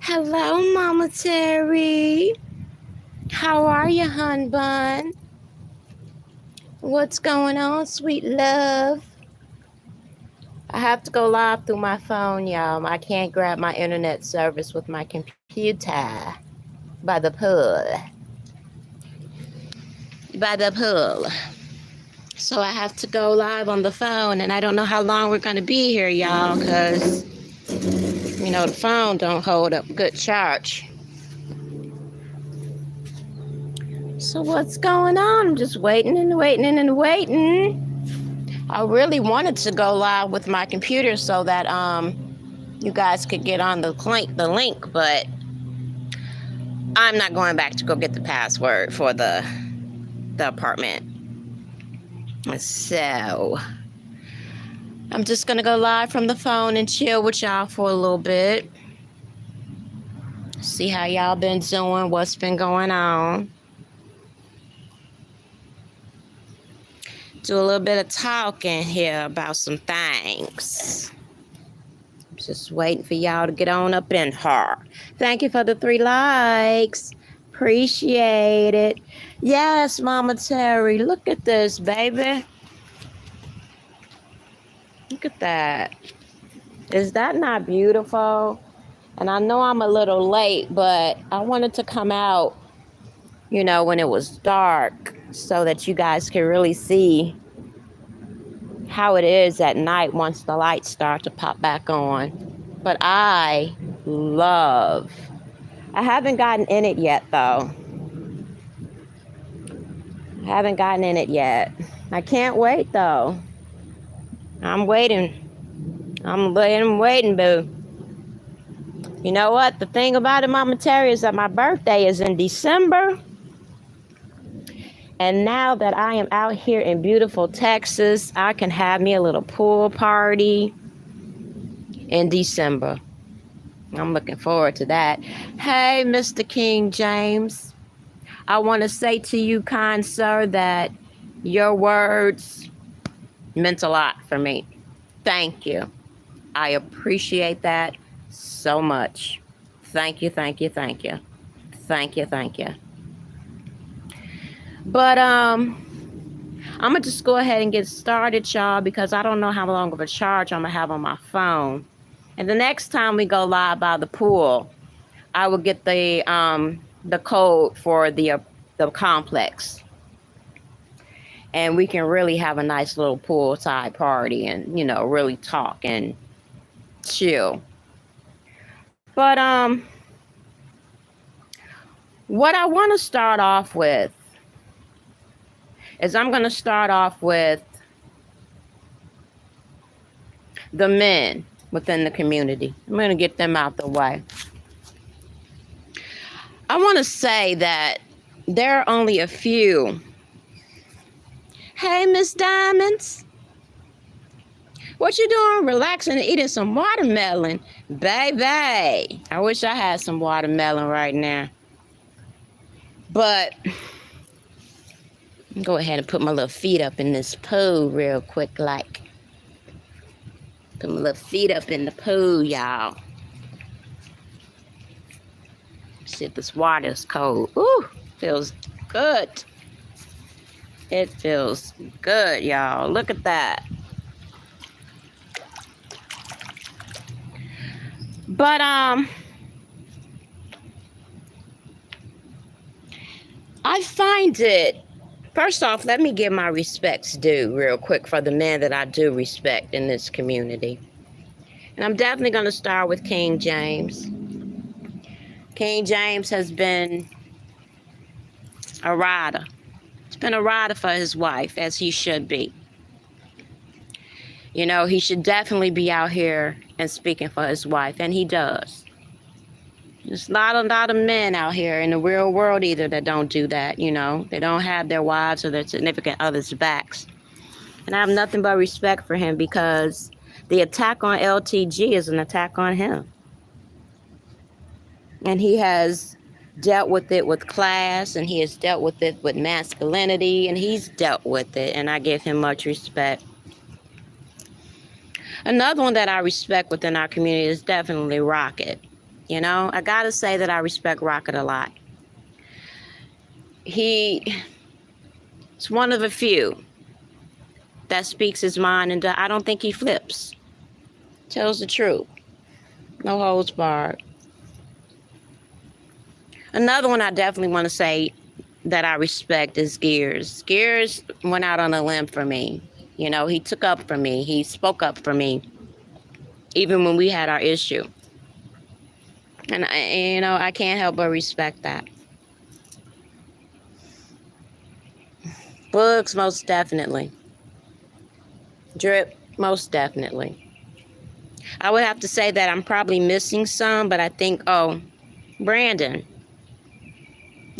Hello, Mama Terry. How are you, hun bun? What's going on, sweet love? I have to go live through my phone, y'all. I can't grab my internet service with my computer by the pool. So I have to go live on the phone, and I don't know how long we're going to be here, y'all, because, you know, the phone don't hold up good charge. So what's going on? I'm just waiting and waiting and waiting. I really wanted to go live with my computer so that you guys could get on the link, but I'm not going back to go get the password for the apartment. So I'm just gonna go live from the phone and chill with y'all for a little bit. See how y'all been doing, what's been going on. Do a little bit of talking here about some things. Just waiting for y'all to get on up in here. Thank you for the 3 likes. Appreciate it. Yes, Mama Terry, look at this, baby. Look at that. Is that not beautiful? And I know I'm a little late, but I wanted to come out, you know, when it was dark so that you guys can really see how it is at night once the lights start to pop back on. But I haven't gotten in it yet, though. I haven't gotten in it yet. I can't wait, though. I'm waiting. I'm waiting, boo. You know what? The thing about it, Mama Terry, is that my birthday is in December. And now that I am out here in beautiful Texas, I can have me a little pool party in December. I'm looking forward to that. Hey, Mr. King James. I want to say to you, kind sir, that your words meant a lot for me. Thank you. I appreciate that so much. Thank you, thank you, thank you. Thank you, thank you. But I'm gonna just go ahead and get started, y'all, because I don't know how long of a charge I'm gonna have on my phone. And the next time we go live by the pool, I will get the code for the complex, and we can really have a nice little poolside party and, you know, really talk and chill. But what I want to start off with is I'm going to start off with the men within the community. I'm going to get them out the way. I want to say that there are only a few. Hey, Miss Diamonds. What you doing? Relaxing and eating some watermelon. Baby, I wish I had some watermelon right now. But go ahead and put my little feet up in this pool real quick, like. Put my little feet up in the pool, y'all. See if this water is cold. Ooh, feels good. It feels good, y'all. Look at that. But I find it, first off, let me give my respects due real quick for the men that I do respect in this community. And I'm definitely going to start with King James. King James has been a rider. He's been a rider for his wife, as he should be. You know, he should definitely be out here and speaking for his wife, and he does. There's not a lot of men out here in the real world either that don't do that, you know. They don't have their wives or their significant others' backs. And I have nothing but respect for him, because the attack on LTG is an attack on him. And he has dealt with it with class, and he has dealt with it with masculinity, and he's dealt with it, and I give him much respect. Another one that I respect within our community is definitely Rocket. You know, I gotta say that I respect Rocket a lot. He's one of the few that speaks his mind, and I don't think he flips. Tells the truth. No holds barred. Another one I definitely want to say that I respect is Gears. Gears went out on a limb for me. You know, he took up for me. He spoke up for me, even when we had our issue. And, you know, I can't help but respect that. Books, most definitely. Drip, most definitely. I would have to say that I'm probably missing some, but I think, Brandon.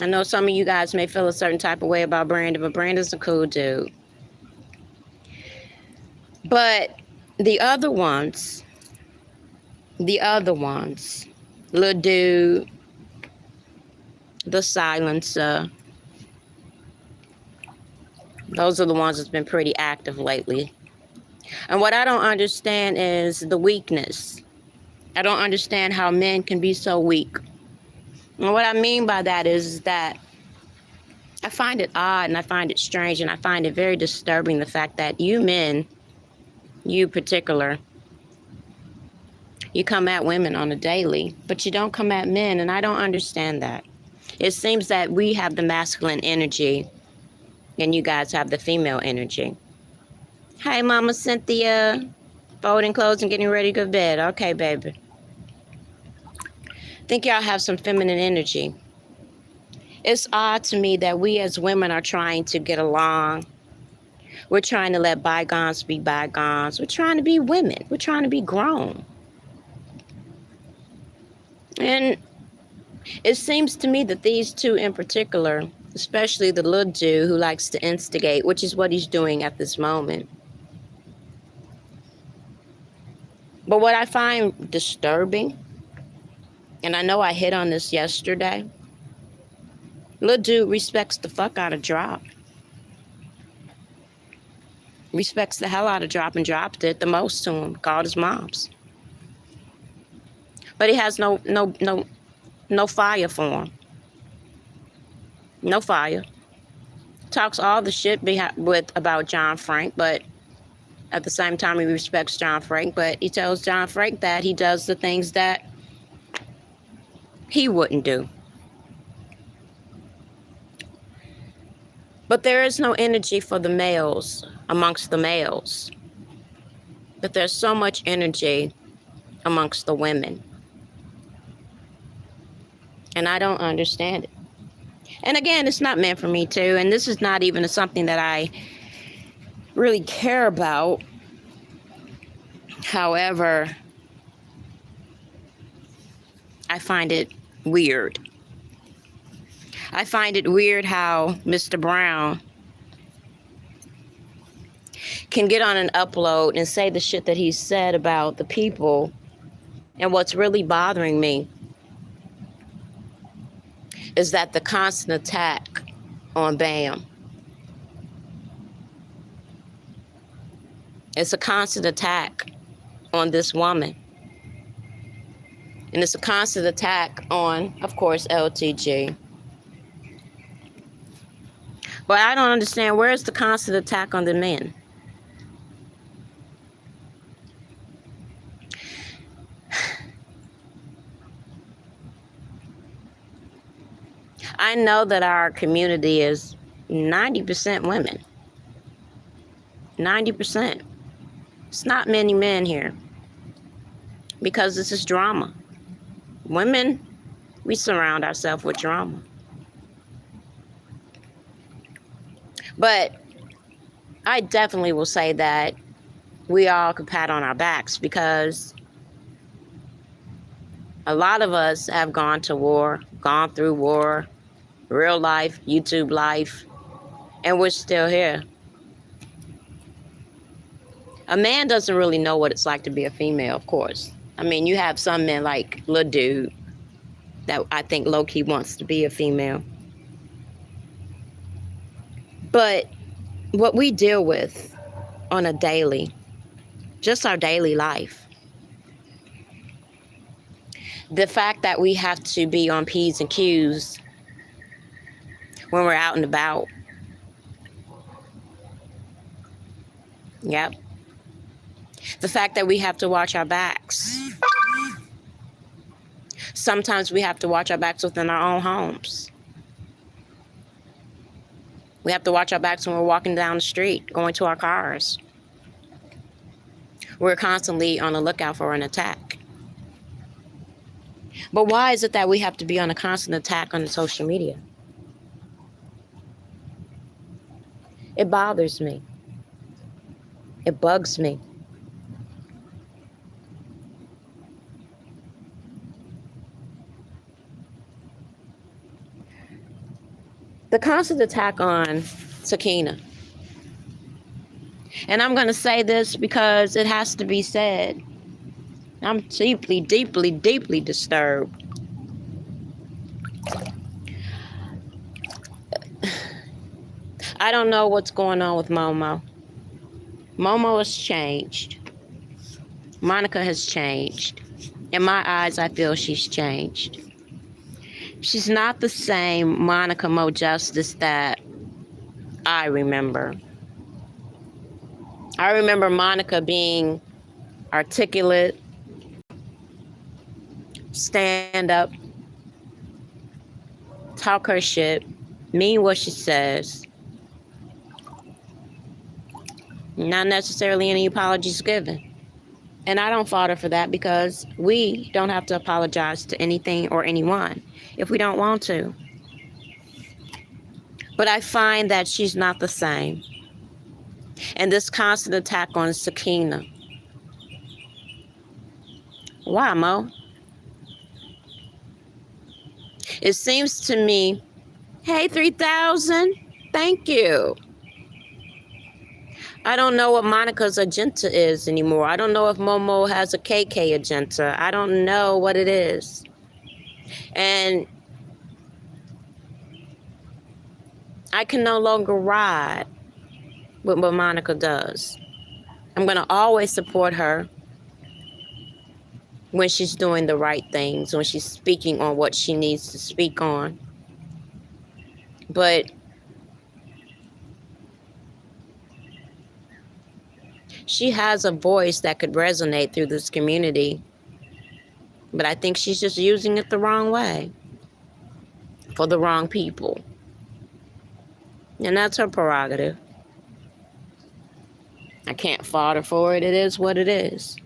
I know some of you guys may feel a certain type of way about Brandon, but Brandon's a cool dude. But the other ones, Lil Dude, The Silencer, those are the ones that's been pretty active lately. And what I don't understand is the weakness. I don't understand how men can be so weak. And what I mean by that is that I find it odd, and I find it strange, and I find it very disturbing, the fact that you men, you particular, you come at women on a daily, but you don't come at men, and I don't understand that. It seems that we have the masculine energy and you guys have the female energy. Hi, Mama Cynthia. Folding clothes and getting ready to go to bed. Okay, baby. Think y'all have some feminine energy. It's odd to me that we as women are trying to get along. We're trying to let bygones be bygones. We're trying to be women. We're trying to be grown. And it seems to me that these two in particular, especially the little dude who likes to instigate, which is what he's doing at this moment. But what I find disturbing, and I know I hit on this yesterday, little dude respects the fuck out of Drop. Respects the hell out of Drop, and Drop did the most to him, called his moms. But he has no fire for him. No fire. Talks all the shit about John Frank, but at the same time he respects John Frank, but he tells John Frank that he does the things that he wouldn't do. But there is no energy for the males amongst the males. But there's so much energy amongst the women. And I don't understand it. And again, it's not meant for me to, and this is not even something that I really care about. However, I find it weird. I find it weird how Mr. Brown can get on an upload and say the shit that he said about the people. And what's really bothering me is that the constant attack on Bam. It's a constant attack on this woman. And it's a constant attack on, of course, LTG. But I don't understand, where's the constant attack on the men? I know that our community is 90% women. 90%. It's not many men here. Because this is drama. Women, we surround ourselves with drama. But I definitely will say that we all could pat on our backs, because a lot of us have gone to war, gone through war, real life, YouTube life, and we're still here. A man doesn't really know what it's like to be a female, of course. I mean, you have some men like Lil Dude that I think low-key wants to be a female. But what we deal with on a daily, just our daily life, the fact that we have to be on P's and Q's when we're out and about. Yep. The fact that we have to watch our backs. Sometimes we have to watch our backs within our own homes. We have to watch our backs when we're walking down the street, going to our cars. We're constantly on the lookout for an attack. But why is it that we have to be on a constant attack on the social media? It bothers me. It bugs me. The constant attack on Sakina. And I'm going to say this because it has to be said. I'm deeply, deeply, deeply disturbed. I don't know what's going on with Momo. Momo has changed. Monica has changed. In my eyes, I feel she's changed. She's not the same Monica Mo Justice that I remember. I remember Monica being articulate, stand up, talk her shit, mean what she says. Not necessarily any apologies given. And I don't fault her for that, because we don't have to apologize to anything or anyone if we don't want to. But I find that she's not the same. And this constant attack on Sakina. Why, Mo? It seems to me, hey, 3,000, thank you. I don't know what Monica's agenda is anymore. I don't know if Momo has a KK agenda. I don't know what it is. And I can no longer ride with what Monica does. I'm going to always support her when she's doing the right things, when she's speaking on what she needs to speak on. But she has a voice that could resonate through this community. But I think she's just using it the wrong way for the wrong people. And that's her prerogative. I can't fault her for it. It is what it is.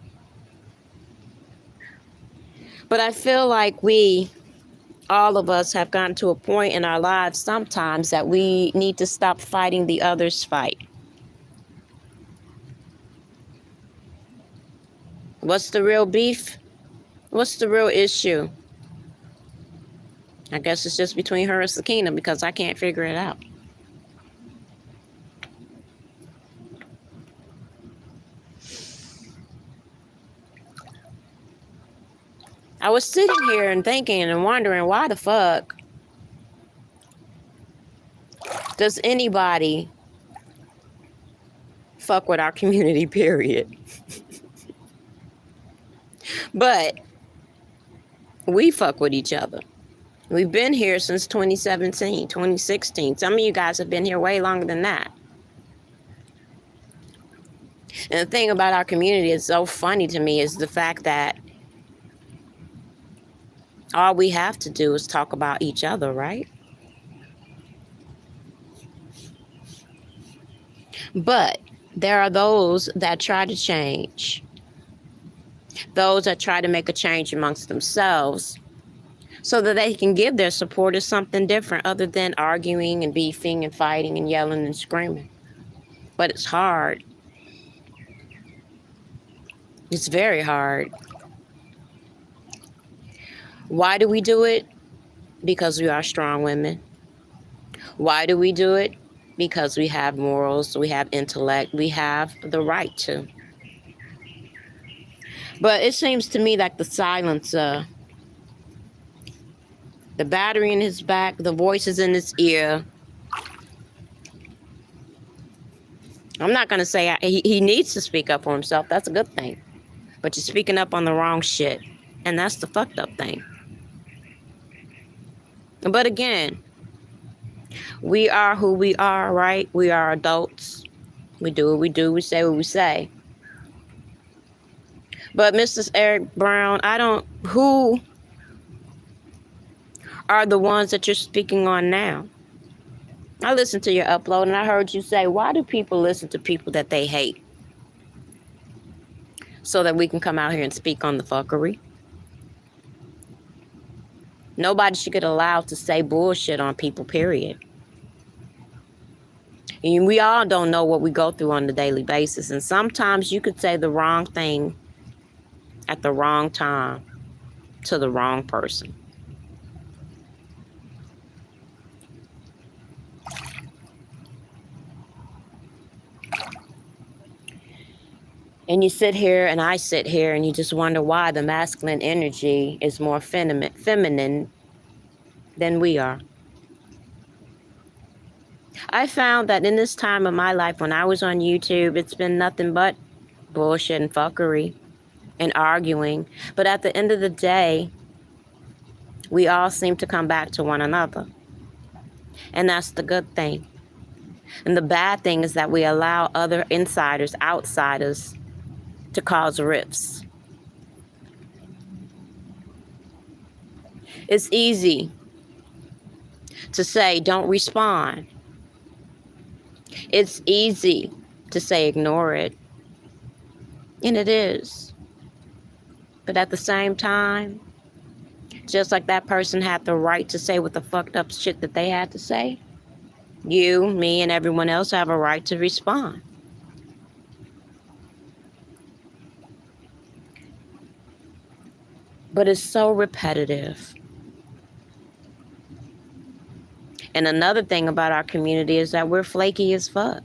But I feel like all of us have gotten to a point in our lives sometimes that we need to stop fighting the other's fight. What's the real beef? What's the real issue? I guess it's just between her and Sakina, because I can't figure it out. I was sitting here and thinking and wondering, why the fuck does anybody fuck with our community, period? But we fuck with each other. We've been here since 2017, 2016. Some of you guys have been here way longer than that. And the thing about our community is so funny to me is the fact that all we have to do is talk about each other, right? But there are those that try to change. Those that try to make a change amongst themselves so that they can give their supporters something different other than arguing and beefing and fighting and yelling and screaming. But it's hard. It's very hard. Why do we do it? Because we are strong women. Why do we do it? Because we have morals, we have intellect, we have the right to. But it seems to me like the silence, the battery in his back, the voices in his ear. I'm not going to say he needs to speak up for himself. That's a good thing. But you're speaking up on the wrong shit. And that's the fucked up thing. But again, we are who we are, right? We are adults. We do what we do. We say what we say. But Mrs. Eric Brown, who are the ones that you're speaking on now? I listened to your upload and I heard you say, why do people listen to people that they hate? So that we can come out here and speak on the fuckery. Nobody should get allowed to say bullshit on people, period. And we all don't know what we go through on a daily basis. And sometimes you could say the wrong thing at the wrong time to the wrong person. And you sit here and I sit here and you just wonder why the masculine energy is more feminine than we are. I found that in this time of my life when I was on YouTube, it's been nothing but bullshit and fuckery and arguing. But at the end of the day, we all seem to come back to one another. And that's the good thing. And the bad thing is that we allow other insiders, outsiders, to cause rifts. It's easy to say, don't respond. It's easy to say, ignore it. And it is. But at the same time, just like that person had the right to say what the fucked up shit that they had to say, you, me, and everyone else have a right to respond. But it's so repetitive. And another thing about our community is that we're flaky as fuck.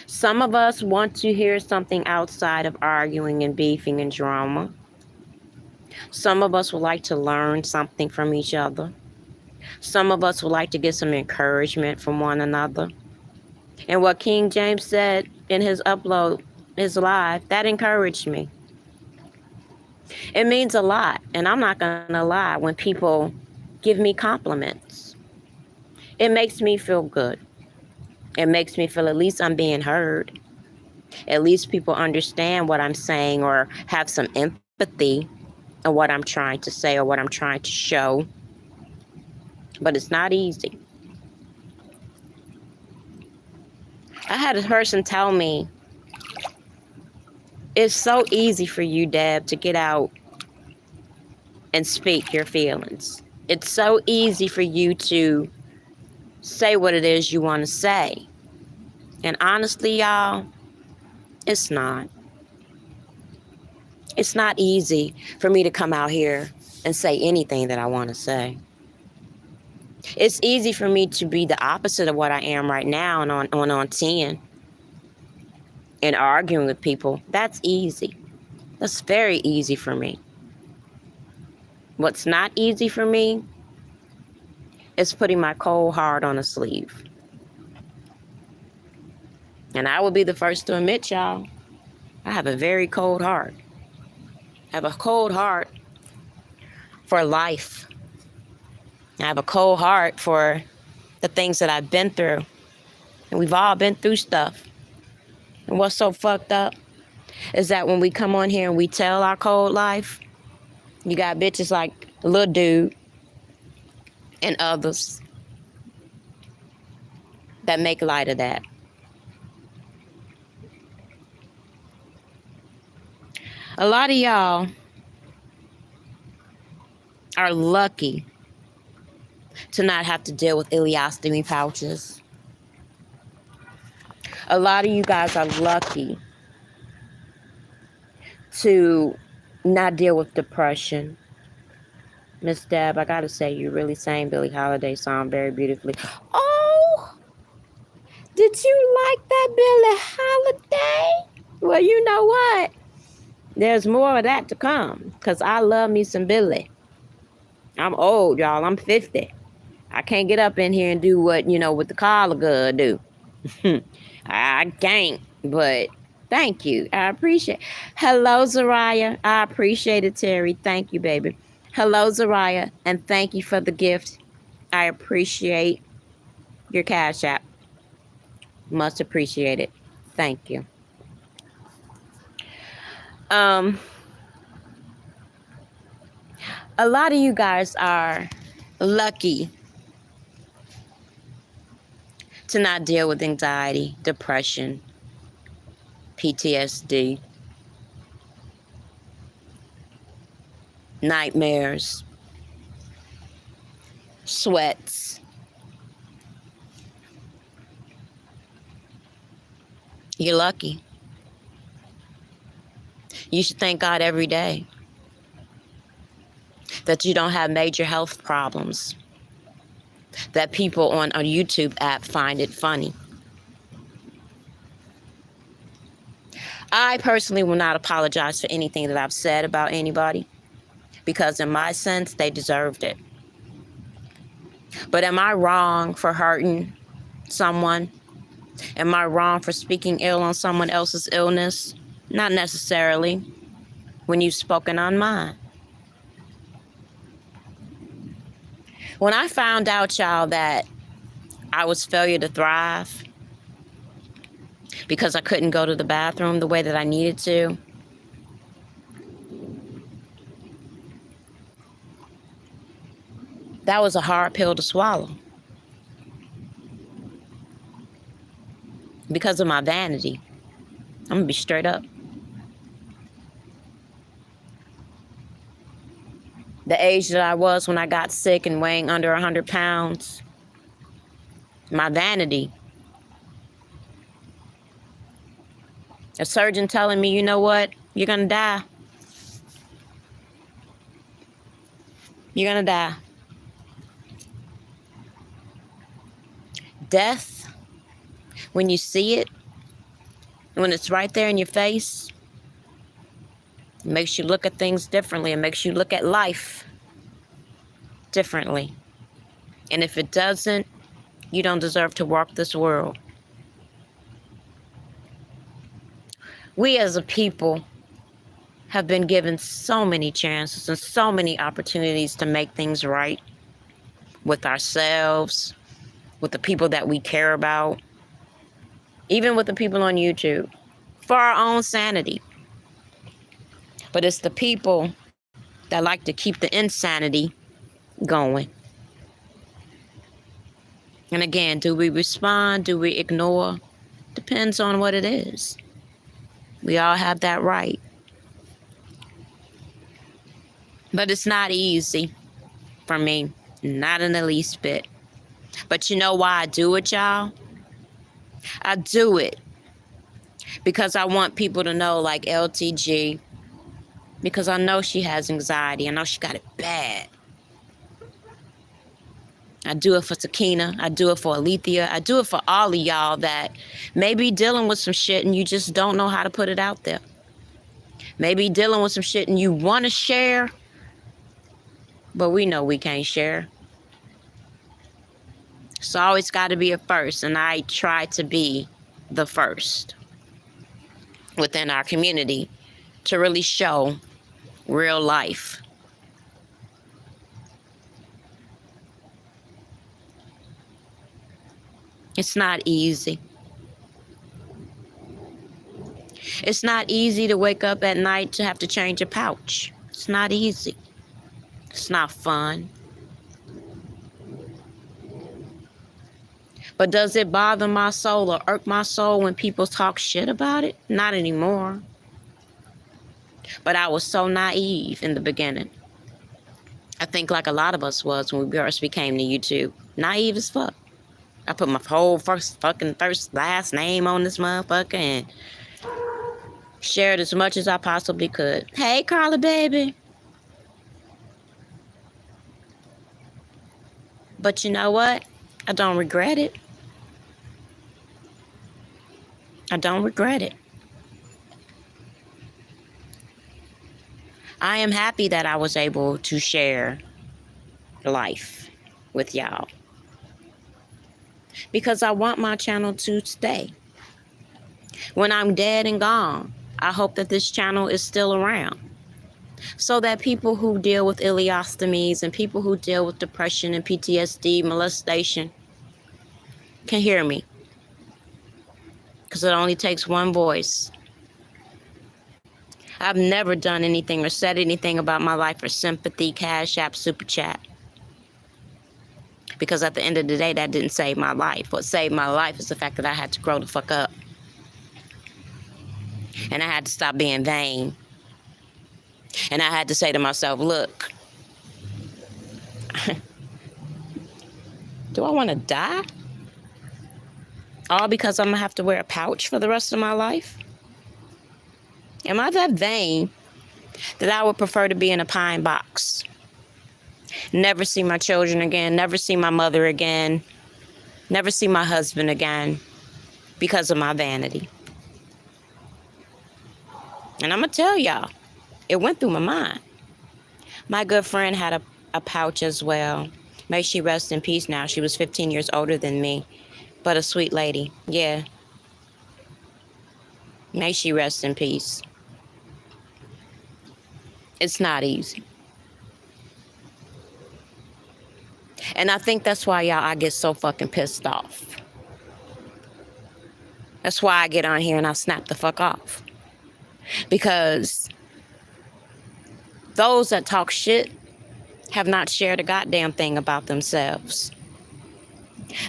Some of us want to hear something outside of arguing and beefing and drama. Some of us would like to learn something from each other. Some of us would like to get some encouragement from one another. And what King James said in his upload, his live, that encouraged me. It means a lot. And I'm not going to lie, when people give me compliments, it makes me feel good. It makes me feel at least I'm being heard. At least people understand what I'm saying or have some empathy of what I'm trying to say or what I'm trying to show. But it's not easy. I had a person tell me, it's so easy for you, Deb, to get out and speak your feelings. It's so easy for you to say what it is you want to say. And honestly, y'all, it's not. It's not easy for me to come out here and say anything that I want to say. It's easy for me to be the opposite of what I am right now and on 10 and arguing with people. That's easy. That's very easy for me. What's not easy for me is putting my cold heart on a sleeve. And I will be the first to admit, y'all, I have a very cold heart. I have a cold heart for life. I have a cold heart for the things that I've been through. And we've all been through stuff. And what's so fucked up is that when we come on here and we tell our cold life, you got bitches like Lil Dude and others that make light of that. A lot of y'all are lucky to not have to deal with ileostomy pouches. A lot of you guys are lucky to not deal with depression. Miss Deb, I gotta say, you really sang Billie Holiday's song very beautifully. Oh, did you like that Billie Holiday? Well, you know what? There's more of that to come, because I love me some Billie. I'm old, y'all. I'm 50. I can't get up in here and do what the collar girl do. I can't, but thank you. I appreciate it. Hello, Zariah. I appreciate it, Terry. Thank you, baby. Hello, Zariah, and thank you for the gift. I appreciate your Cash App. Must appreciate it. Thank you. A lot of you guys are lucky to not deal with anxiety, depression, PTSD, nightmares, sweats. You're lucky. You should thank God every day that you don't have major health problems, that people on a YouTube app find it funny. I personally will not apologize for anything that I've said about anybody, because in my sense, they deserved it. But am I wrong for hurting someone? Am I wrong for speaking ill on someone else's illness? Not necessarily, when you've spoken on mine. When I found out, y'all, that I was failure to thrive because I couldn't go to the bathroom the way that I needed to, that was a hard pill to swallow because of my vanity. I'm going to be straight up. The age that I was when I got sick and weighing under 100 pounds, my vanity. A surgeon telling me, you know what? You're going to die. You're going to die. Death, when you see it, when it's right there in your face, it makes you look at things differently. It makes you look at life differently. And if it doesn't, you don't deserve to walk this world. We as a people have been given so many chances and so many opportunities to make things right with ourselves, with the people that we care about, even with the people on YouTube, for our own sanity. But it's the people that like to keep the insanity going. And again, do we respond? Do we ignore? Depends on what it is. We all have that right. But it's not easy for me, not in the least bit. But you know why I do it, y'all? I do it because I want people to know, like LTG, because I know she has anxiety. I know she got it bad. I do it for Sakina. I do it for Alethea. I do it for all of y'all that may be dealing with some shit and you just don't know how to put it out there. Maybe dealing with some shit and you want to share, but we know we can't share. It's always got to be a first, and I try to be the first within our community to really show real life. It's not easy. It's not easy to wake up at night to have to change a pouch. It's not easy. It's not fun. But does it bother my soul or irk my soul when people talk shit about it? Not anymore. But I was so naive in the beginning. I think like a lot of us was when we first became to YouTube. Naive as fuck. I put my whole first last name on this motherfucker and shared as much as I possibly could. Hey, Carla, baby. But you know what? I don't regret it. I don't regret it. I am happy that I was able to share life with y'all. Because I want my channel to stay. When I'm dead and gone, I hope that this channel is still around. So that people who deal with ileostomies and people who deal with depression and PTSD, molestation, can hear me. Because it only takes one voice. I've never done anything or said anything about my life for sympathy, cash app, super chat. Because at the end of the day, that didn't save my life. What saved my life is the fact that I had to grow the fuck up. And I had to stop being vain. And I had to say to myself, look, do I want to die? All because I'm going to have to wear a pouch for the rest of my life? Am I that vain that I would prefer to be in a pine box? Never see my children again, never see my mother again, never see my husband again because of my vanity. And I'm going to tell y'all, it went through my mind. My good friend had a pouch as well. May she rest in peace now. She was 15 years older than me, but a sweet lady. Yeah. May she rest in peace. It's not easy. And I think that's why, y'all, I get so fucking pissed off. That's why I get on here and I snap the fuck off. Because those that talk shit have not shared a goddamn thing about themselves.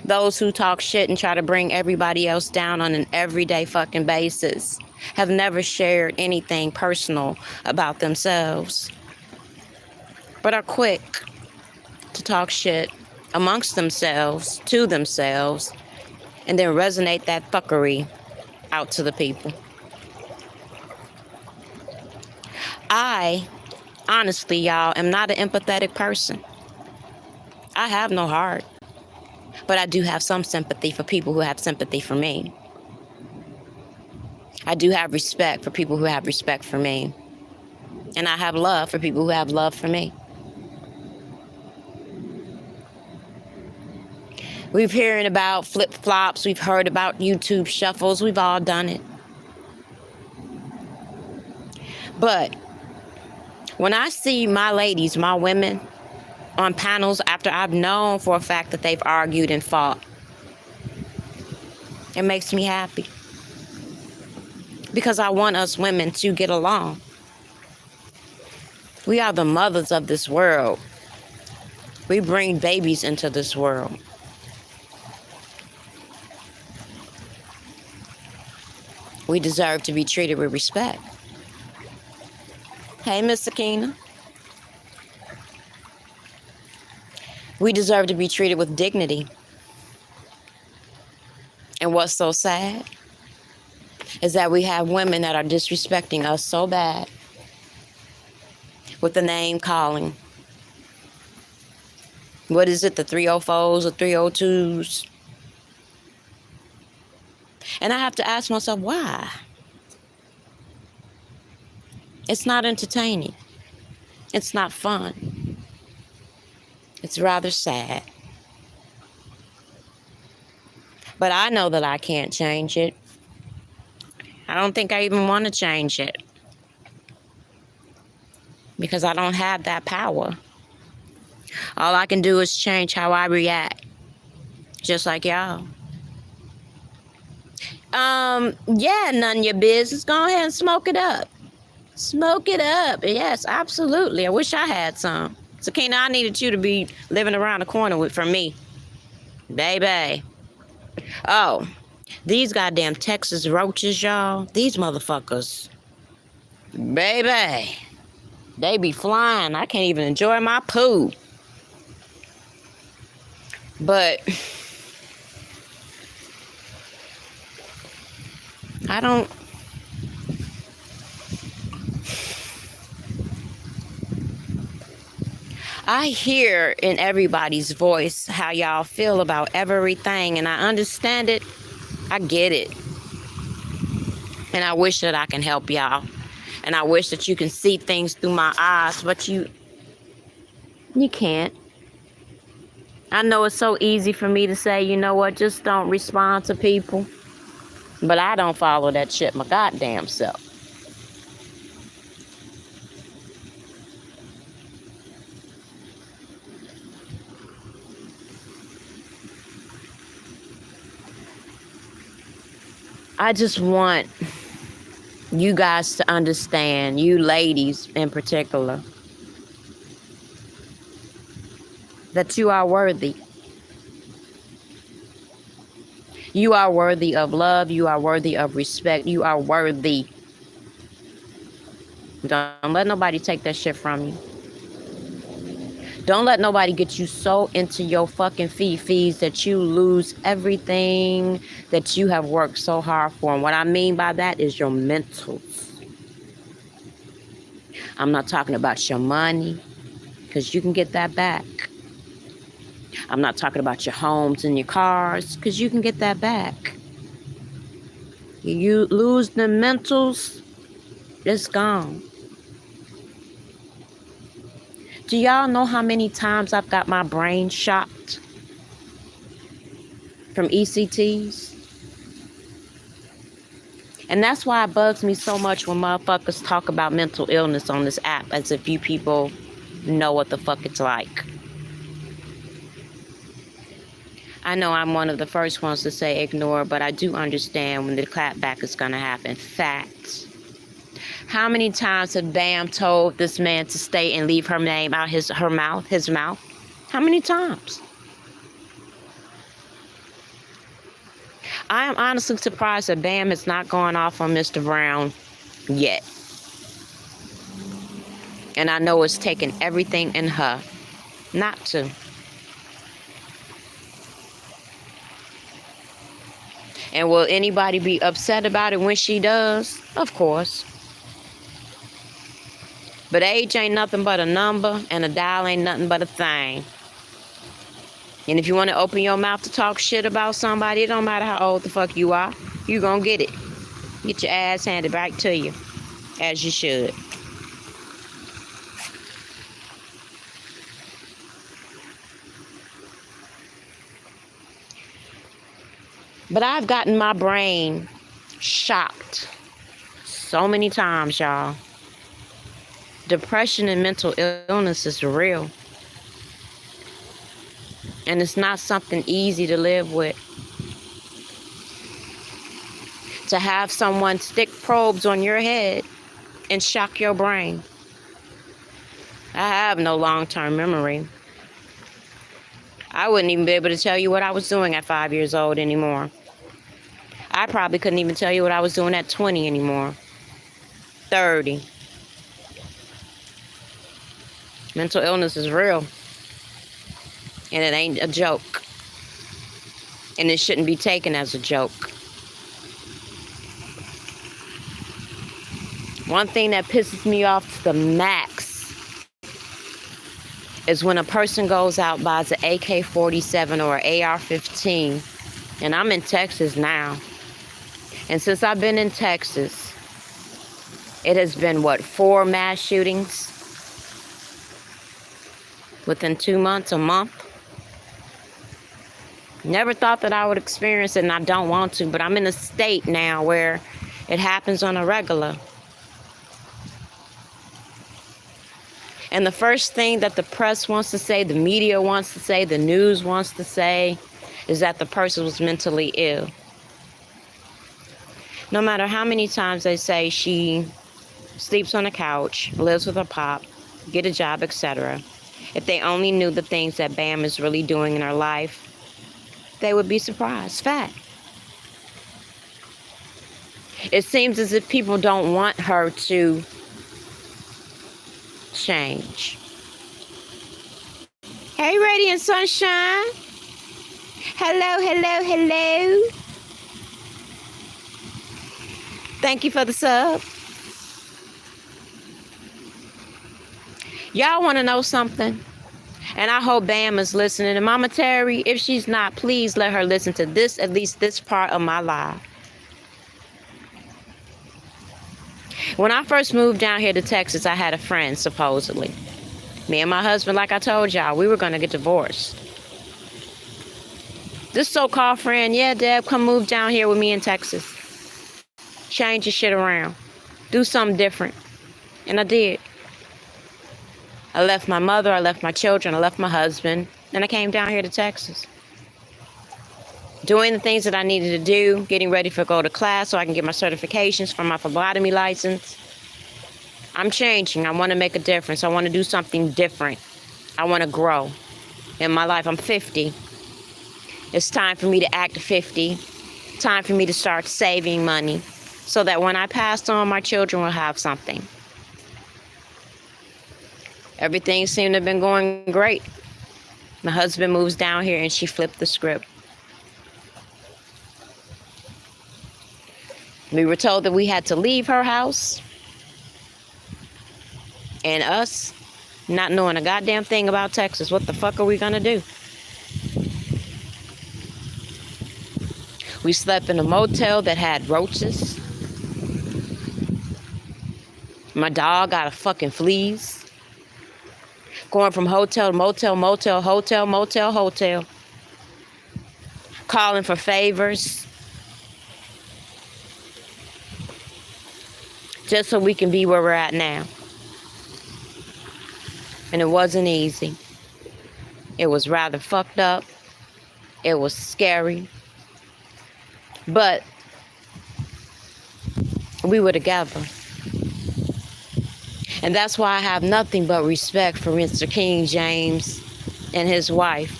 Those who talk shit and try to bring everybody else down on an everyday fucking basis have never shared anything personal about themselves, but are quick to talk shit amongst themselves, to themselves, and then resonate that fuckery out to the people. I, honestly, y'all, am not an empathetic person. I have no heart. But I do have some sympathy for people who have sympathy for me. I do have respect for people who have respect for me. And I have love for people who have love for me. We've heard about flip-flops. We've heard about YouTube shuffles. We've all done it. But when I see my ladies, my women, on panels after I've known for a fact that they've argued and fought, it makes me happy. Because I want us women to get along. We are the mothers of this world. We bring babies into this world. We deserve to be treated with respect. Hey, Miss Sakina. We deserve to be treated with dignity. And what's so sad is that we have women that are disrespecting us so bad with the name calling. What is it, the 304s or 302s? And I have to ask myself, why? It's not entertaining. It's not fun. It's rather sad. But I know that I can't change it. I don't think I even want to change it. Because I don't have that power. All I can do is change how I react. Just like y'all. Yeah, none of your business. Go ahead and smoke it up. Smoke it up. Yes, absolutely. I wish I had some. Sakina, I needed you to be living around the corner from me. Baby. Oh, these goddamn Texas roaches, y'all. These motherfuckers. Baby. They be flying. I can't even enjoy my poo. But I hear in everybody's voice how y'all feel about everything, and I understand it. I get it. And I wish that I can help y'all. And I wish that you can see things through my eyes, but you can't. I know it's so easy for me to say, you know what, just don't respond to people. But I don't follow that shit my goddamn self. I just want you guys to understand, you ladies in particular, that you are worthy. You are worthy of love. You are worthy of respect. You are worthy. Don't let nobody take that shit from you. Don't let nobody get you so into your fucking fees that you lose everything that you have worked so hard for. And what I mean by that is your mentals. I'm not talking about your money, because you can get that back. I'm not talking about your homes and your cars, because you can get that back. You lose the mentals, it's gone. Do y'all know how many times I've got my brain shocked from ECTs? And that's why it bugs me so much when motherfuckers talk about mental illness on this app as if you people know what the fuck it's like. I know I'm one of the first ones to say ignore, but I do understand when the clapback is going to happen. Facts. How many times have Bam told this man to stay and leave her name out his mouth? How many times? I am honestly surprised that Bam has not gone off on Mr. Brown yet. And I know it's taken everything in her not to. And will anybody be upset about it when she does? Of course. But age ain't nothing but a number, and a dial ain't nothing but a thing. And if you want to open your mouth to talk shit about somebody, it don't matter how old the fuck you are, you gonna get it. Get your ass handed back to you, as you should. But I've gotten my brain shocked so many times, y'all. Depression and mental illness is real. And it's not something easy to live with. To have someone stick probes on your head and shock your brain. I have no long-term memory. I wouldn't even be able to tell you what I was doing at 5 years old anymore. I probably couldn't even tell you what I was doing at 20 anymore. 30. Mental illness is real. And it ain't a joke. And it shouldn't be taken as a joke. One thing that pisses me off to the max is when a person goes out, buys an AK-47 or an AR-15. And I'm in Texas now. And since I've been in Texas, it has been, 4 mass shootings within 2 months, a month. Never thought that I would experience it, and I don't want to, but I'm in a state now where it happens on a regular. And the first thing that the press wants to say, the media wants to say, the news wants to say, is that the person was mentally ill. No matter how many times they say she sleeps on a couch, lives with her pop, get a job, etc., if they only knew the things that Bam is really doing in her life, they would be surprised. Fact. It seems as if people don't want her to change. Hey, Radiant Sunshine. Hello, hello, hello. Thank you for the sub. Y'all want to know something? And I hope Bam is listening. And Mama Terry, if she's not, please let her listen to this, at least this part of my live. When I first moved down here to Texas, I had a friend, supposedly. Me and my husband, like I told y'all, we were going to get divorced. This so-called friend, yeah, Deb, come move down here with me in Texas. Change your shit around. Do something different. And I did. I left my mother, I left my children, I left my husband, and I came down here to Texas. Doing the things that I needed to do, getting ready for go to class so I can get my certifications for my phlebotomy license. I'm changing. I want to make a difference. I want to do something different. I want to grow in my life. I'm 50. It's time for me to act 50. Time for me to start saving money so that when I pass on, my children will have something. Everything seemed to have been going great. My husband moves down here and she flipped the script. We were told that we had to leave her house. And us, not knowing a goddamn thing about Texas, what the fuck are we gonna do? We slept in a motel that had roaches. My dog got a fucking fleas. Going from hotel to motel, motel, hotel, motel, hotel. Calling for favors. Just so we can be where we're at now. And it wasn't easy. It was rather fucked up. It was scary. But we were together. And that's why I have nothing but respect for Mr. King James and his wife.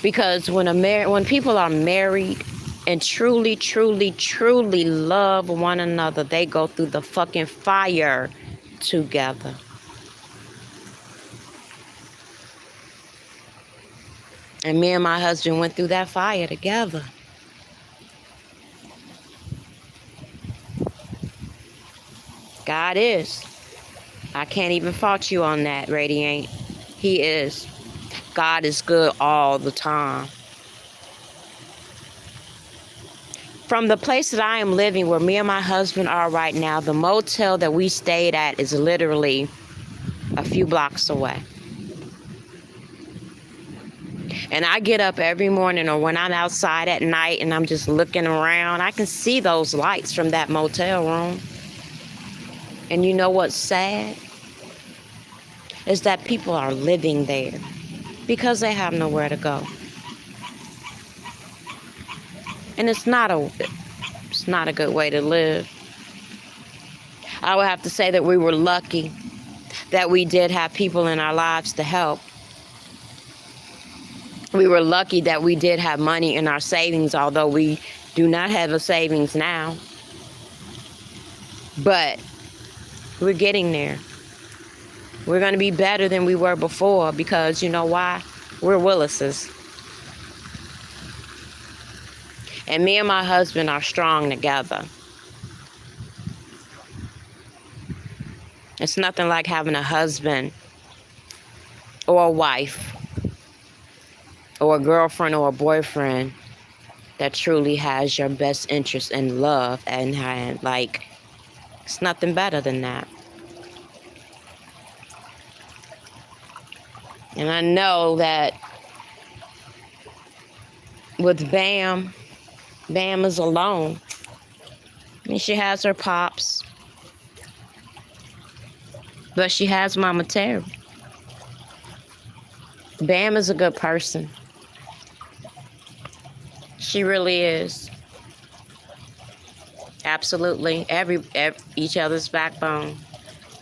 Because when people are married and truly, truly, truly love one another, they go through the fucking fire together. And me and my husband went through that fire together. God is. I can't even fault you on that, Radiant. He is. God is good all the time. From the place that I am living, where me and my husband are right now, the motel that we stayed at is literally a few blocks away. And I get up every morning, or when I'm outside at night and I'm just looking around, I can see those lights from that motel room. And you know what's sad? Is that people are living there because they have nowhere to go. And it's not a good way to live. I would have to say that we were lucky that we did have people in our lives to help. We were lucky that we did have money in our savings, although we do not have a savings now. But we're getting there. We're going to be better than we were before because you know why? We're Willises. And me and my husband are strong together. It's nothing like having a husband or a wife or a girlfriend or a boyfriend that truly has your best interest in love and hand. Like, it's nothing better than that. And I know that with Bam is alone. And she has her pops. But she has Mama Terry. Bam is a good person. She really is. Absolutely. Every each other's backbone.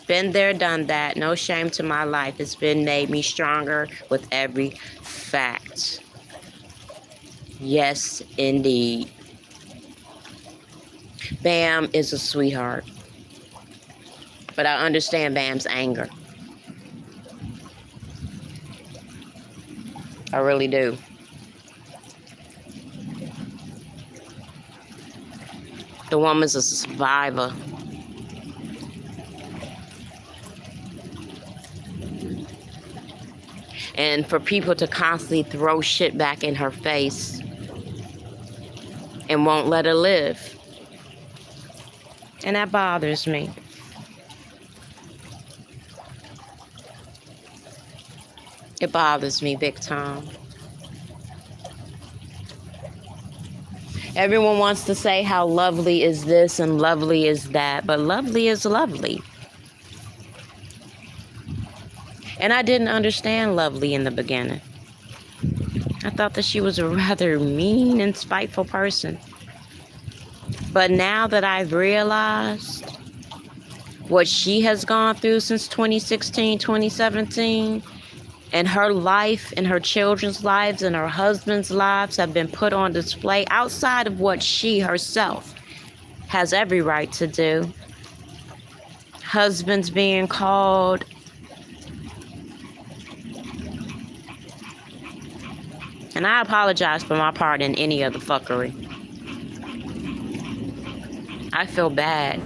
Been there, done that. No shame to my life. It's been made me stronger with every fact. Yes, indeed. Bam is a sweetheart. But I understand Bam's anger. I really do. The woman's a survivor. And for people to constantly throw shit back in her face and won't let her live. And that bothers me. It bothers me big time. Everyone wants to say how lovely is this and lovely is that, but lovely is lovely. And I didn't understand Lovely in the beginning. I thought that she was a rather mean and spiteful person. But now that I've realized what she has gone through since 2016, 2017, and her life and her children's lives and her husband's lives have been put on display outside of what she herself has every right to do. Husbands being called and I apologize for my part in any of the fuckery. I feel bad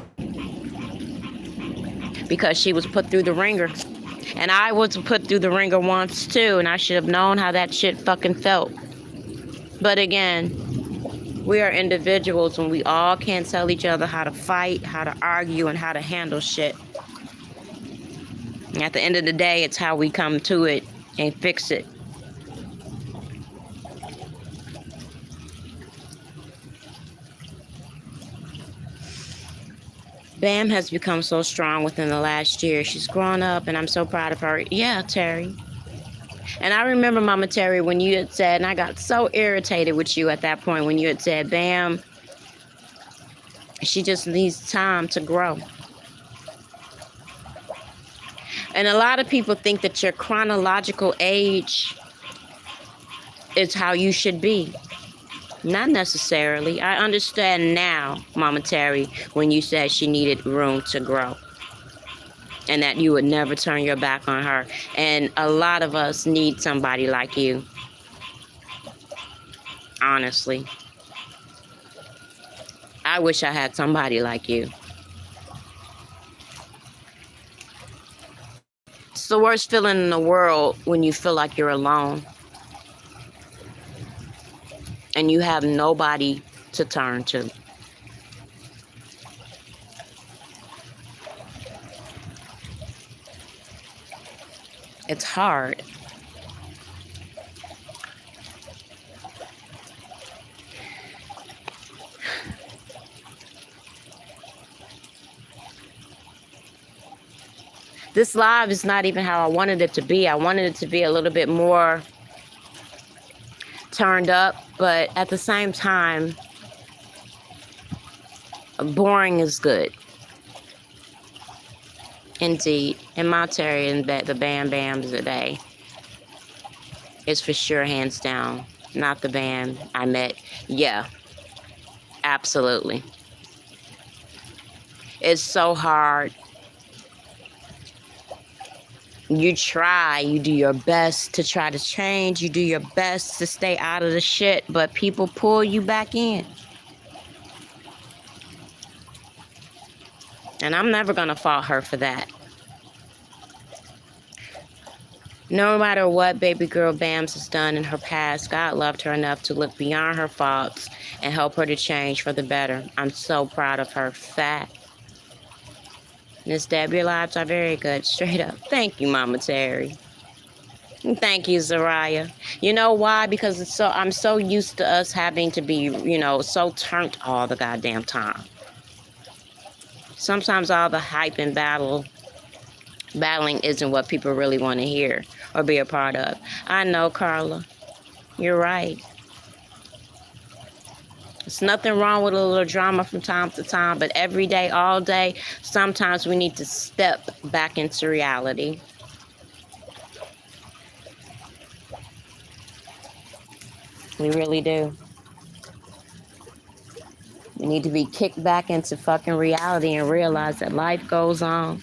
because she was put through the ringer. And I was put through the ringer once too, and I should have known how that shit fucking felt. But again, we are individuals and we all can't tell each other how to fight, how to argue, and how to handle shit. And at the end of the day, it's how we come to it and fix it. Bam has become so strong within the last year. She's grown up, and I'm so proud of her. Yeah, Terry. And I remember, Mama Terry, when you had said, and I got so irritated with you at that point, when you had said, Bam, she just needs time to grow. And a lot of people think that your chronological age is how you should be. Not necessarily. I understand now, Mama Terry, when you said she needed room to grow. And that you would never turn your back on her. And a lot of us need somebody like you. Honestly. I wish I had somebody like you. It's the worst feeling in the world when you feel like you're alone. And you have nobody to turn to. It's hard. This live is not even how I wanted it to be. I wanted it to be a little bit more turned up, but at the same time, boring is good. Indeed. And my Terry and the Bam Bams today is for sure hands down not the Bam I met. Yeah, absolutely. It's so hard. You try, you do your best to try to change, you do your best to stay out of the shit, but people pull you back in. And I'm never gonna fault her for that. No matter what baby girl Bams has done in her past, God loved her enough to look beyond her faults and help her to change for the better. I'm so proud of her. Fact. Miss Deb, your lives are very good. Straight up. Thank you, Mama Terry. And thank you, Zariah. You know why? Because I'm so used to us having to be, so turned all the goddamn time. Sometimes all the hype and battling isn't what people really want to hear or be a part of. I know, Carla. You're right. There's nothing wrong with a little drama from time to time, but every day, all day, sometimes we need to step back into reality. We really do. We need to be kicked back into fucking reality and realize that life goes on.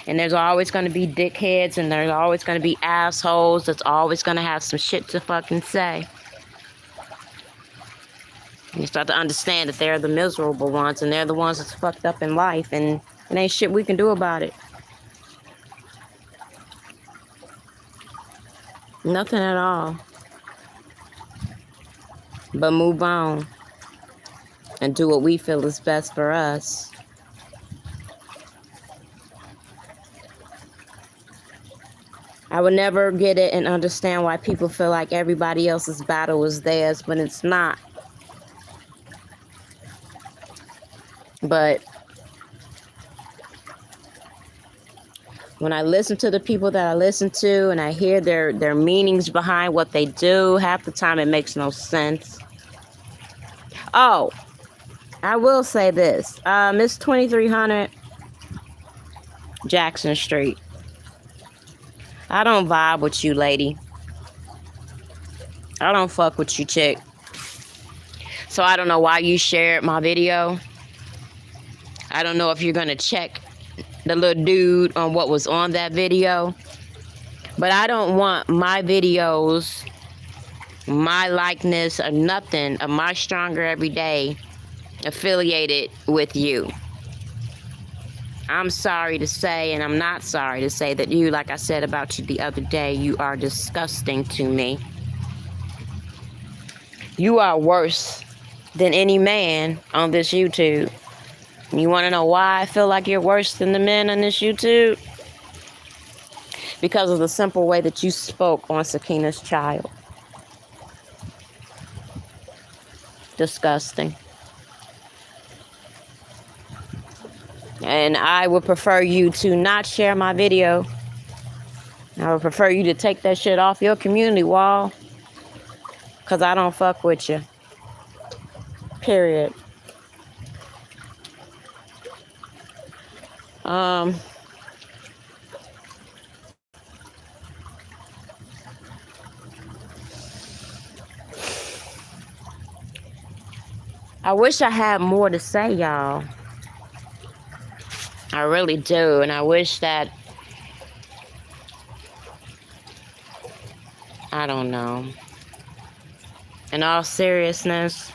And there's always going to be dickheads, and there's always going to be assholes that's always going to have some shit to fucking say. You start to understand that they're the miserable ones, and they're the ones that's fucked up in life, and it ain't shit we can do about it. Nothing at all. But move on and do what we feel is best for us. I would never get it and understand why people feel like everybody else's battle is theirs, but it's not. But when I listen to the people that I listen to and I hear their meanings behind what they do, half the time it makes no sense. Oh, I will say this. Miss 2300 Jackson Street. I don't vibe with you, lady. I don't fuck with you, chick. So I don't know why you shared my video. I don't know if you're going to check the little dude on what was on that video. But I don't want my videos, my likeness, or nothing of my Stronger Every Day affiliated with you. I'm sorry to say, and I'm not sorry to say, that you, like I said about you the other day, you are disgusting to me. You are worse than any man on this YouTube. You want to know why I feel like you're worse than the men on this YouTube? Because of the simple way that you spoke on Sakina's child. Disgusting. And I would prefer you to not share my video. I would prefer you to take that shit off your community wall. Because I don't fuck with you. Period. I wish I had more to say, y'all. I really do. And I wish that, I don't know. In all seriousness,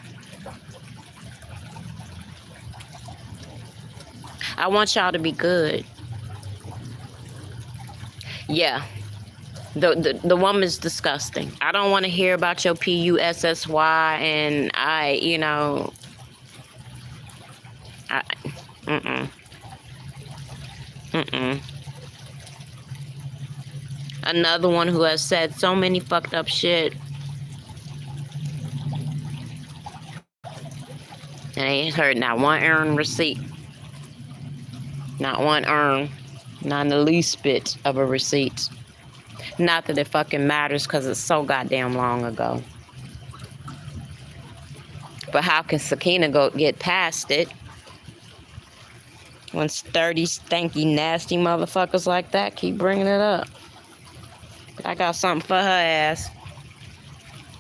I want y'all to be good. Yeah. The woman's disgusting. I don't want to hear about your PUSSY and Another one who has said so many fucked up shit. And I ain't heard not one earned receipt. Not one earned. Not in the least bit of a receipt. Not that it fucking matters because it's so goddamn long ago. But how can Sakina get past it when sturdy, stanky, nasty motherfuckers like that keep bringing it up? I got something for her ass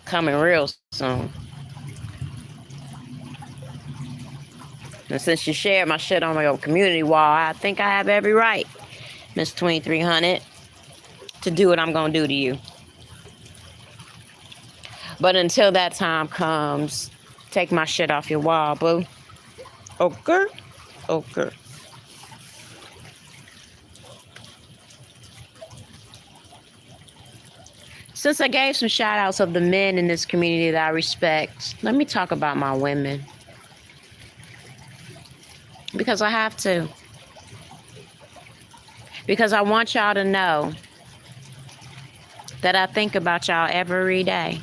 coming real soon. And since you shared my shit on my community wall, I think I have every right, Miss 2300, to do what I'm going to do to you. But until that time comes, take my shit off your wall, boo. Okay? Okay. Since I gave some shout outs of the men in this community that I respect, let me talk about my women. Because I have to. Because I want y'all to know that I think about y'all every day.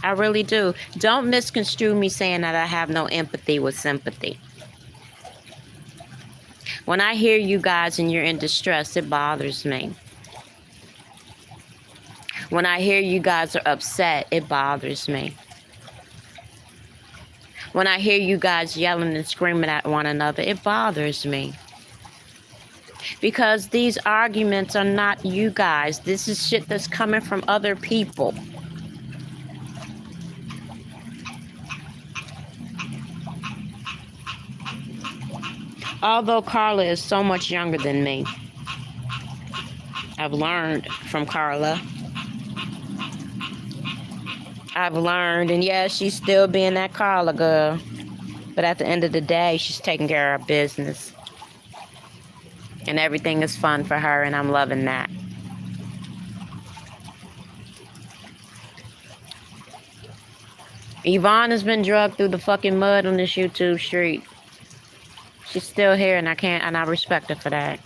I really do. Don't misconstrue me saying that I have no empathy with sympathy. When I hear you guys and you're in distress, it bothers me. When I hear you guys are upset, it bothers me. When I hear you guys yelling and screaming at one another, it bothers me. Because these arguments are not you guys. This is shit that's coming from other people. Although Carla is so much younger than me, I've learned from Carla. I've learned, and yeah, she's still being that Carla girl. But at the end of the day, she's taking care of her business. And everything is fun for her, and I'm loving that. Yvonne has been drugged through the fucking mud on this YouTube street. She's still here, and I respect her for that.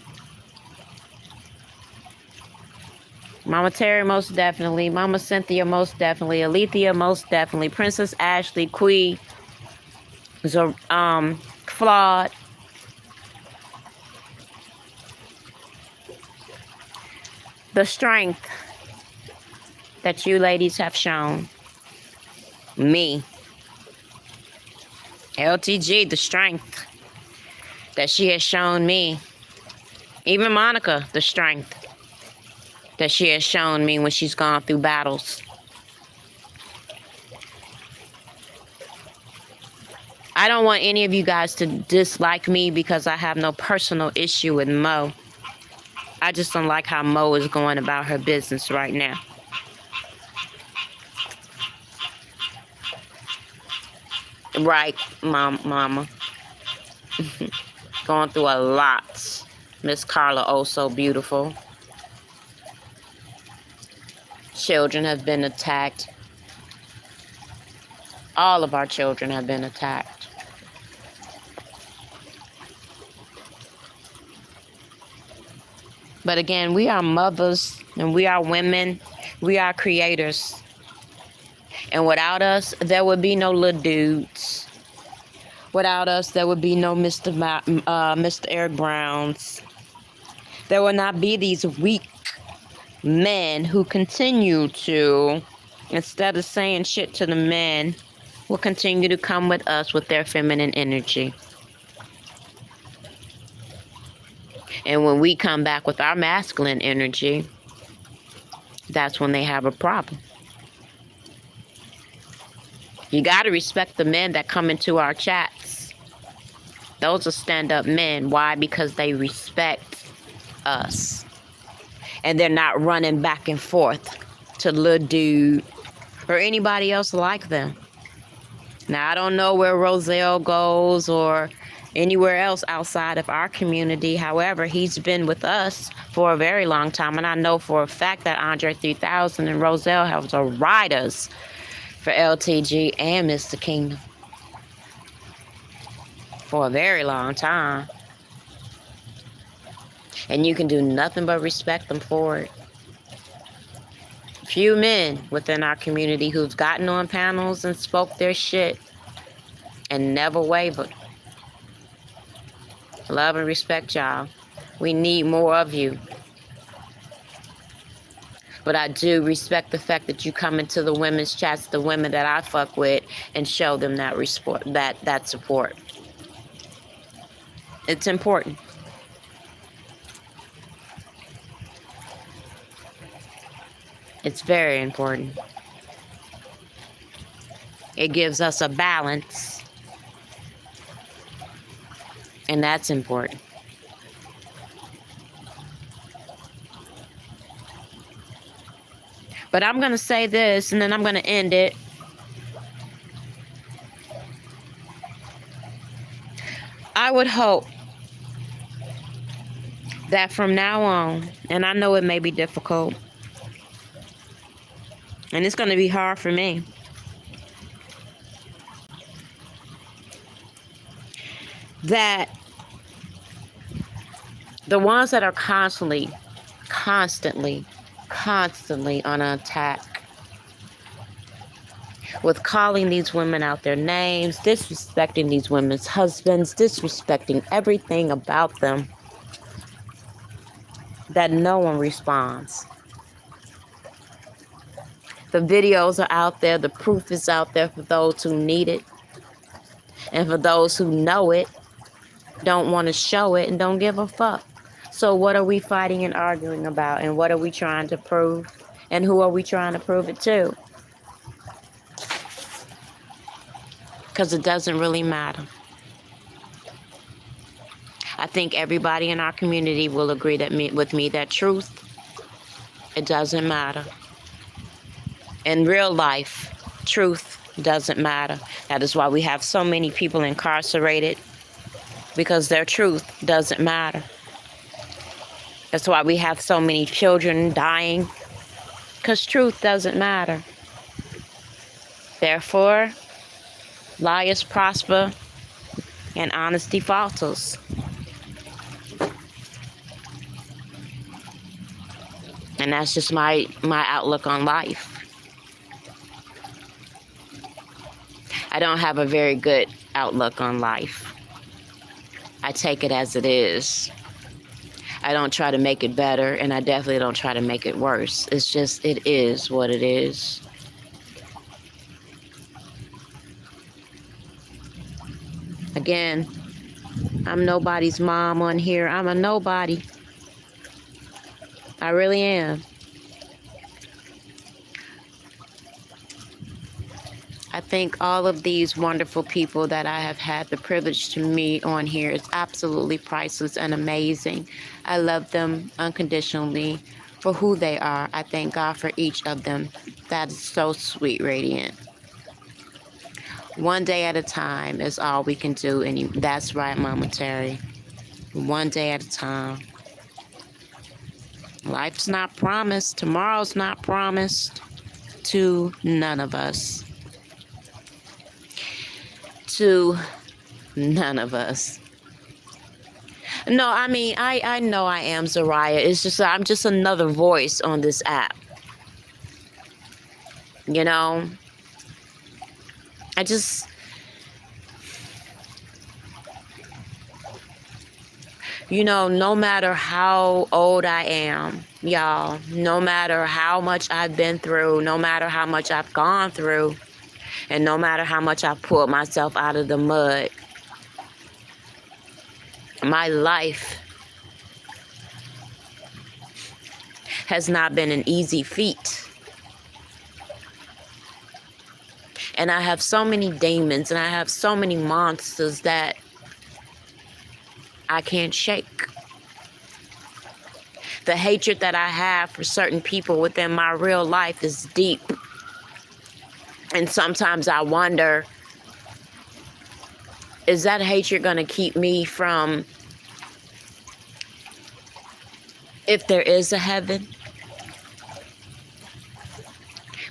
Mama Terry, most definitely. Mama Cynthia, most definitely. Alethea, most definitely. Princess Ashley, Quee, Flawed. The strength that you ladies have shown me. LTG, the strength that she has shown me. Even Monica, the strength that she has shown me when she's gone through battles. I don't want any of you guys to dislike me because I have no personal issue with Mo. I just don't like how Mo is going about her business right now. Right, mama. Going through a lot. Miss Carla, oh so beautiful. Children have been attacked. All of our children have been attacked. But again, we are mothers and we are women. We are creators. And without us, there would be no little dudes. Without us, there would be no Mr. Eric Browns. There would not be these weak men who continue to, instead of saying shit to the men, will continue to come with us with their feminine energy. And when we come back with our masculine energy, that's when they have a problem. You got to respect the men that come into our chats. Those are stand-up men. Why? Because they respect us. And they're not running back and forth to little dude or anybody else like them. Now, I don't know where Roselle goes or anywhere else outside of our community. However, he's been with us for a very long time. And I know for a fact that Andre 3000 and Roselle have the riders for LTG and Mr. Kingdom for a very long time. And you can do nothing but respect them for it. Few men within our community who've gotten on panels and spoke their shit and never wavered. Love and respect y'all. We need more of you. But I do respect the fact that you come into the women's chats, the women that I fuck with, and show them that support. It's important. It's very important. It gives us a balance. And that's important. But I'm going to say this, and then I'm going to end it. I would hope that from now on, and I know it may be difficult, and it's going to be hard for me, that the ones that are constantly on attack with calling these women out their names, disrespecting these women's husbands, disrespecting everything about them, that no one responds. The videos are out there. The proof is out there for those who need it. And for those who know it, don't want to show it and don't give a fuck. So what are we fighting and arguing about? And what are we trying to prove? And who are we trying to prove it to? Because it doesn't really matter. I think everybody in our community will agree with me that truth It doesn't matter. In real life, truth doesn't matter. That is why we have so many people incarcerated, because their truth doesn't matter. That's why we have so many children dying, because truth doesn't matter. Therefore, liars prosper and honesty falters. And that's just my outlook on life. I don't have a very good outlook on life. I take it as it is. I don't try to make it better, and I definitely don't try to make it worse. It's just, it is what it is. Again, I'm nobody's mom on here. I'm a nobody. I really am. I think all of these wonderful people that I have had the privilege to meet on here is absolutely priceless and amazing. I love them unconditionally for who they are. I thank God for each of them. That is so sweet, Radiant. One day at a time is all we can do, and that's right, Mama Terry. One day at a time. Life's not promised. Tomorrow's not promised to none of us. To none of us. No, I mean, I know I am Zariah. It's just, I'm just another voice on this app. You know? No matter how old I am, y'all, no matter how much I've been through, no matter how much I've gone through, and no matter how much I've pulled myself out of the mud, my life has not been an easy feat. And I have so many demons, and I have so many monsters that I can't shake. The hatred that I have for certain people within my real life is deep. And sometimes I wonder, is that hatred going to keep me from, if there is a heaven?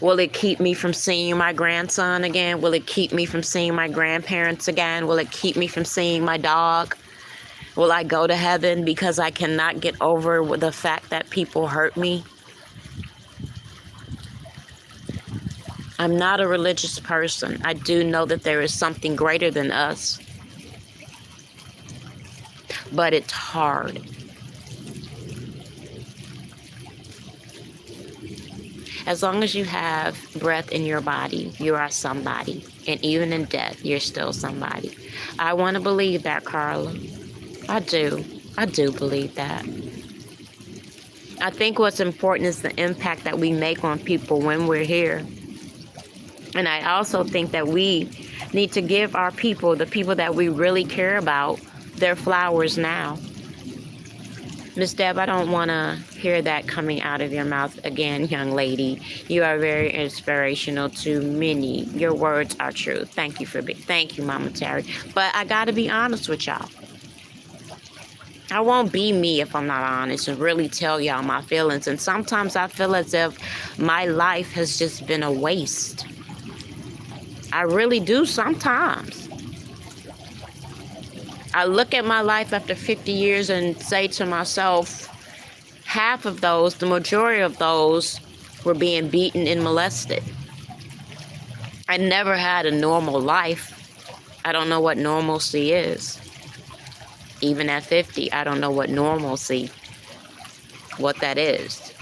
Will it keep me from seeing my grandson again? Will it keep me from seeing my grandparents again? Will it keep me from seeing my dog? Will I go to heaven because I cannot get over the fact that people hurt me? I'm not a religious person. I do know that there is something greater than us. But it's hard. As long as you have breath in your body, you are somebody. And even in death, you're still somebody. I want to believe that, Carla. I do. I do believe that. I think what's important is the impact that we make on people when we're here. And I also think that we need to give our people, the people that we really care about, their flowers now. Miss Deb, I don't want to hear that coming out of your mouth again, young lady. You are very inspirational to many. Your words are true. Thank you, Mama Terry. But I got to be honest with y'all. I won't be me if I'm not honest and really tell y'all my feelings. And sometimes I feel as if my life has just been a waste. I really do sometimes. I look at my life after 50 years and say to myself, half of those, the majority of those, were being beaten and molested. I never had a normal life. I don't know what normalcy is. Even at 50, I don't know what normalcy, what that is.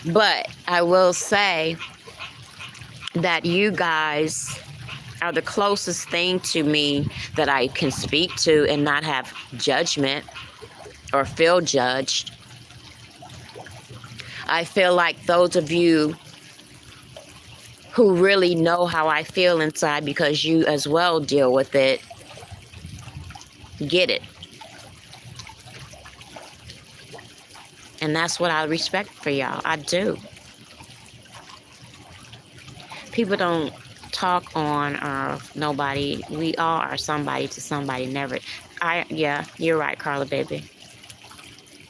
But I will say that you guys are the closest thing to me that I can speak to and not have judgment or feel judged. I feel like those of you who really know how I feel inside, because you as well deal with it, get it. And that's what I respect for y'all. I do. People don't talk on nobody. We all are somebody to somebody. Never. Yeah, you're right, Carla, baby.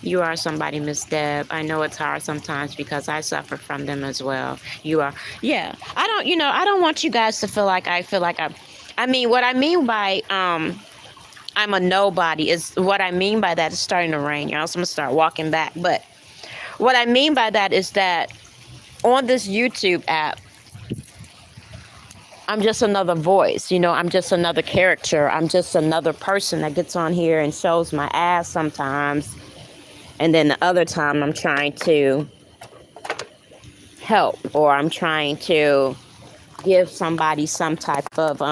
You are somebody, Miss Deb. I know it's hard sometimes because I suffer from them as well. You are. Yeah. I don't want you guys to feel like I mean, what I mean by I'm a nobody is what I mean by that is starting to rain. Y'all, so I'm gonna start walking back. But what I mean by that is that on this YouTube app, I'm just another voice. I'm just another character. I'm just another person that gets on here and shows my ass sometimes. And then the other time I'm trying to help, or I'm trying to give somebody some type of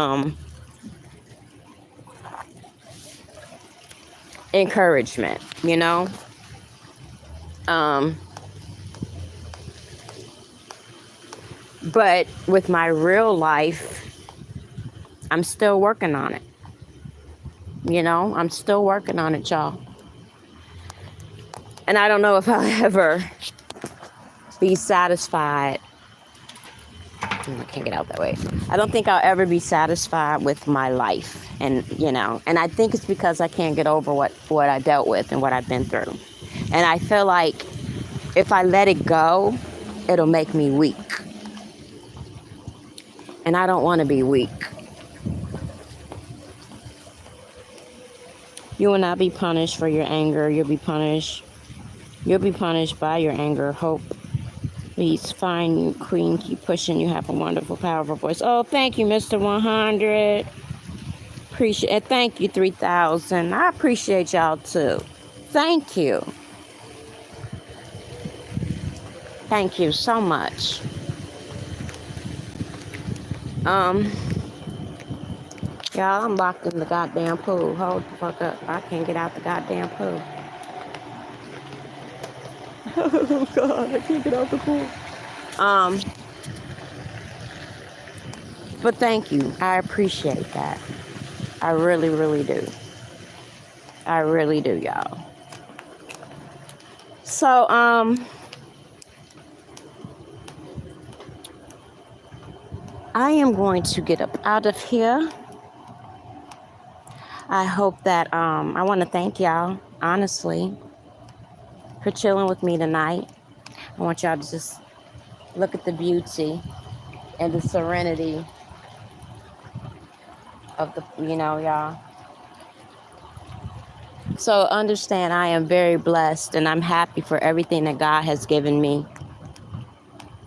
encouragement, but with my real life, I'm still working on it. I'm still working on it, y'all. And I don't know if I'll ever be satisfied. I can't get out that way. I don't think I'll ever be satisfied with my life. And I think it's because I can't get over what I dealt with and what I've been through. And I feel like if I let it go, it'll make me weak. And I don't want to be weak. You will not be punished for your anger. You'll be punished by your anger. Hope. Please find you, Queen. Keep pushing. You have a wonderful, powerful voice. Oh, thank you, Mr. 100. Appreciate it. Thank you, 3,000. I appreciate y'all too. Thank you. Thank you so much. Y'all, I'm locked in the goddamn pool. Hold the fuck up. I can't get out the goddamn pool. Oh God, I can't get out the pool. But thank you. I appreciate that. I really, really do. I really do, y'all. So, I am going to get up out of here. I hope that, I want to thank y'all, honestly, for chilling with me tonight. I want y'all to just look at the beauty and the serenity of the, y'all. So understand I am very blessed and I'm happy for everything that God has given me.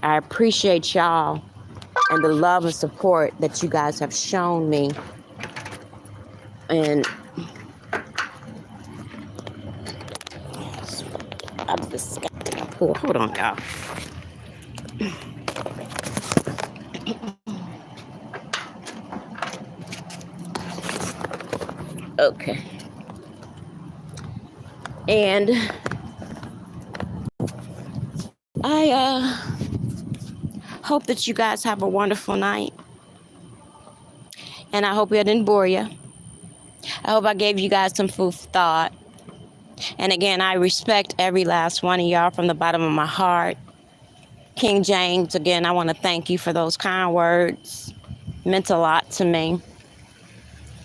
I appreciate y'all and the love and support that you guys have shown me. And I'm just hold on, y'all. Okay. And I hope that you guys have a wonderful night. And I hope I didn't bore you. I hope I gave you guys some food for thought. And again, I respect every last one of y'all from the bottom of my heart. King James, again, I want to thank you for those kind words. It meant a lot to me.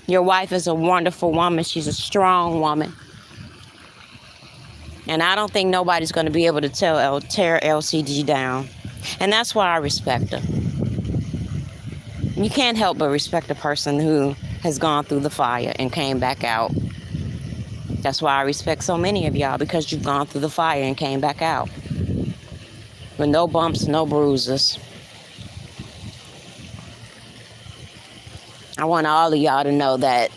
Your wife is a wonderful woman. She's a strong woman. And I don't think nobody's going to be able to tear LCD down. And that's why I respect her. You can't help but respect a person who has gone through the fire and came back out. That's why I respect so many of y'all, because you've gone through the fire and came back out. With no bumps, no bruises. I want all of y'all to know that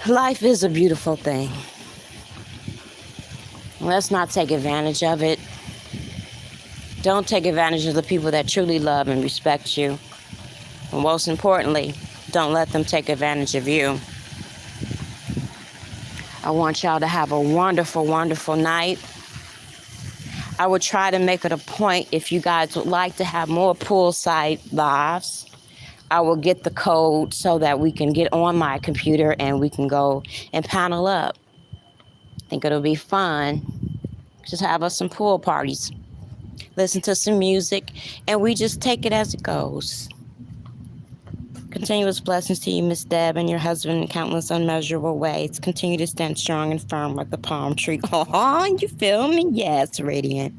life is a beautiful thing. Let's not take advantage of it. Don't take advantage of the people that truly love and respect you. And most importantly, don't let them take advantage of you. I want y'all to have a wonderful, wonderful night. I would try to make it a point, if you guys would like to have more poolside lives, I will get the code so that we can get on my computer and we can go and panel up. I think it'll be fun. Just have us some pool parties. Listen to some music, and we just take it as it goes. Continuous blessings to you, Miss Deb, and your husband in countless unmeasurable ways. Continue to stand strong and firm like the palm tree. Oh, you feel me? Yes, Radiant.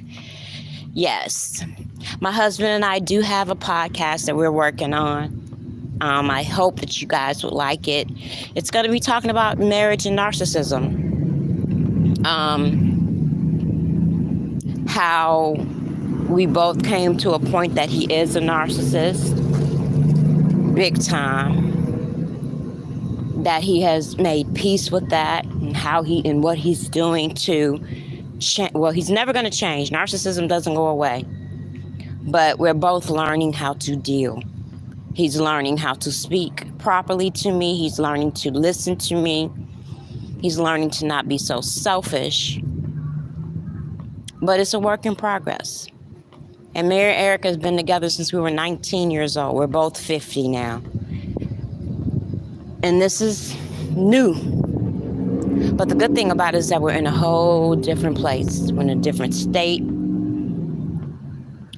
Yes. My husband and I do have a podcast that we're working on. I hope that you guys would like it. It's going to be talking about marriage and narcissism. How we both came to a point that he is a narcissist, big time. That he has made peace with that, and how he and what he's doing to change. Well, he's never going to change. Narcissism doesn't go away. But we're both learning how to deal. He's learning how to speak properly to me. He's learning to listen to me. He's learning to not be so selfish. But it's a work in progress. And Mary and Erica has been together since we were 19 years old. We're both 50 now. And this is new. But the good thing about it is that we're in a whole different place. We're in a different state.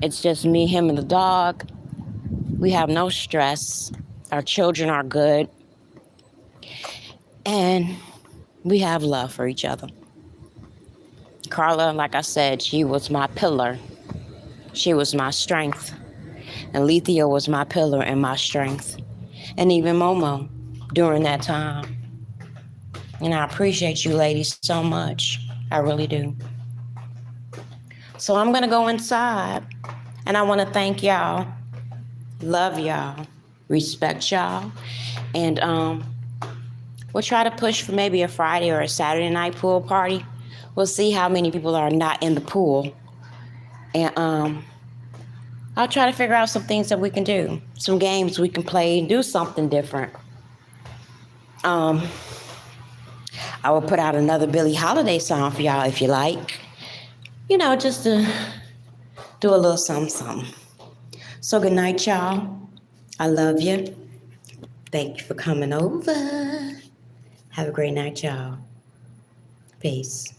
It's just me, him, and the dog. We have no stress. Our children are good. And we have love for each other. Carla, like I said, she was my pillar. She was my strength. And Lethea was my pillar and my strength. And even Momo during that time. And I appreciate you ladies so much. I really do. So I'm going to go inside. And I want to thank y'all. Love y'all. Respect y'all. And we'll try to push for maybe a Friday or a Saturday night pool party. We'll see how many people are not in the pool. And I'll try to figure out some things that we can do. Some games we can play and do something different. I will put out another Billie Holiday song for y'all if you like. You know, just to do a little something. So good night, y'all. I love you. Thank you for coming over. Have a great night, y'all. Peace.